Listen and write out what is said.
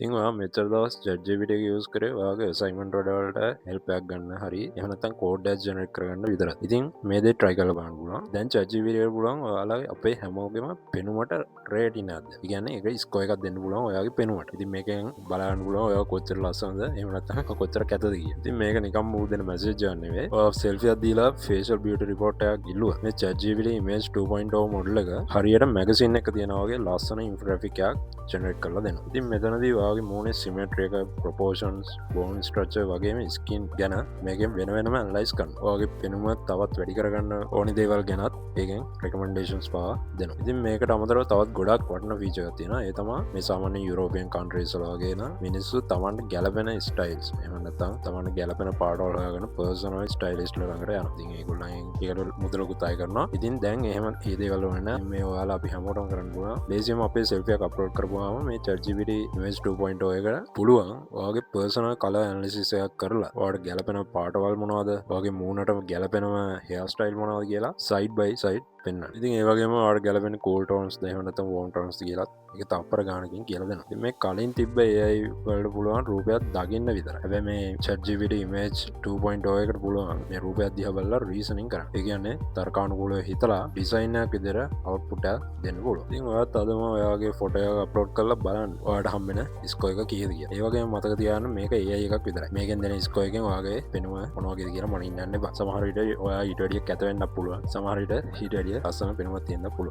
ඉතින් ඔයා මෙච්චර දවස් ChatGPT එක යූස් කරේ ඔයාගේ assignment වලට help එකක් ගන්න හරි එහෙම නැත්නම් code එකක් generate කරගන්න විතරයි. ඉතින් මේ දේ try කරලා බලන්න පුළුවන්. දැන් ChatGPT එකට පුළුවන් ඔයාලගේ අපේ හැමෝගෙම පෙනුමට rating එකක් දෙන්න. ඒ කියන්නේ ඒක score එකක් දෙන්න පුළුවන් ඔයාගේ පෙනුමට. ඉතින් මේකෙන් බලන්න පුළුවන් ඔයා කොච්චර ලස්සනද එහෙම නැත්නම් කොච්චර කැතද කියලා. ඉතින් මේක නිකම් මූ දෙන message එකක් නෙවෙයි. ඔයා selfie එකක් දීලා facial beauty report එකක් ඉල්ලුවා. මේ ChatGPT image 2.0 model එක හරියට magazine එක තියනවා වගේ ලස්සන infographic එකක් generate කරලා දෙනවා. ඉතින් මෙතනදී ඔයාගේ මූණේ symmetry එක, proportions, bone structure වගේම skin ගැන මේකෙන් වෙන වෙනම analyze කරනවා. ඔයාගේ පෙනුම තවත් වැඩි කරගන්න ඕනි දේවල් ගැනත් ඒකෙන් recommendations පවා දෙනවා. ඉතින් මේකට අමතරව තවත් ගොඩක් වටින feature එකක් තියෙනවා. ඒ තමයි මේ සාමාන්‍ය European countries වල වගේ න මිනිස්සු තමන්ට ගැලපෙන styles එහෙම නැත්නම් තමන්ට ගැලපෙන පාටවල් හොයාගෙන personal stylist ළඟට යනවා. ඉතින් ඒගොල්ලන් ඒකට මුදලකුත් අය කරනවා. ඉතින් දැන් එහෙම මේ දේවල් වෙන මේ ඔයාලා අපි හැමෝටම කරන්න පුළුවන්. ලේසියෙන්ම අපේ selfie එක upload කරපුවාම මේ ChatGPT image 2.0 එකට පුළුවන් ඔයාගේ personal color analysis එකක් කරලා ඔයාලට ගැලපෙන පාටවල් මොනවද, ඔයාගේ මූණට ගැලපෙනම hair style මොනවද කියලා side by side පෙන්වන්න. ඉතින් ඒ වගේම ඔයාලට ගැලපෙන cool tones ද එහෙම නැත්නම් warm tones ද කියලා ඒක තප්පර ගානකින් කියලා දෙනවා. ඉතින් මේ කලින් තිබ්බ AI වලට පුළුවන් රූපයක් දකින්න විතරයි. හැබැයි මේ ChatGPT image 2.0 එකට පුළුවන් මේ රූපයක් දිහා බලලා reasoning කරන්න. ඒ කියන්නේ තර්කානුකූලව හිතලා design එකක් විදිහට output එකක් දෙන්න පුළුවන්. ඉතින් ඔයාත් අදම ඔයාගේ photo එකක් upload කරලා බලන්න ඔයාලට හම්බෙන score එක කීයද කියලා. ඒ වගේම මතක තියාගන්න මේක AI එකක් විතරයි. මේකෙන් දෙන score එකෙන් ඔයාගේ පෙනුම මොන වගේද කියලා මනින්න යන්න එපා. සමහර විට ඔයා ඊට වැඩිය කැත වෙන්නත් පුළුවන්. සමහර විට ඊට වැඩිය ලස්සන පෙනුමක් තියෙන්න පුළුවන්.